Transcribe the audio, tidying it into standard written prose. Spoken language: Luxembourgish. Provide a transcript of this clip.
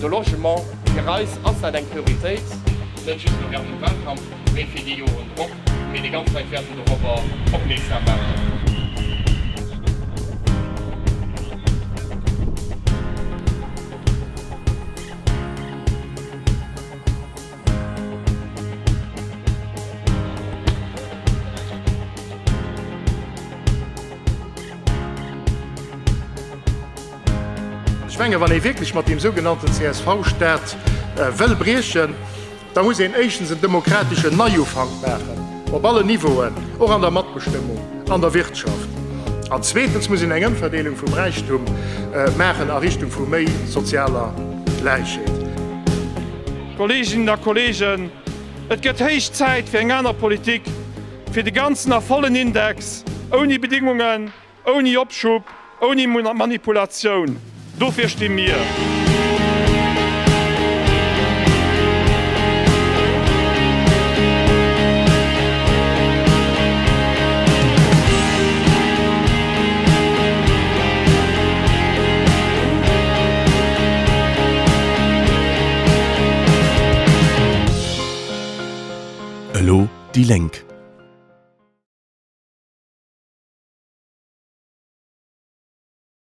de Logement gereis ass eng Prioritéit Weltkampf méi fir die Joren Druck mé de ganz werden Europa opmerksam machen. Schwenge, wann e wirklich mat dem sogenannten CSV-Staat well breechen, da muss en Echtens een demokratische Neuufang machen, op alle Niveen, auch an der Matbestimmung, an der Wirtschaft. An zweitens muss in engem Verdelung vum Reichtum machen a Richtung vu méi sozialer Gleichheit. Kolleginnen und Kollegen, es gëtt heich Zeit fir eng aner Politik, fir de ganzen vollen Index, ohne Bedingungen, ohne Abschub, ohne Manipulation. Dafür stimmen wir. Hallo, die Lenk.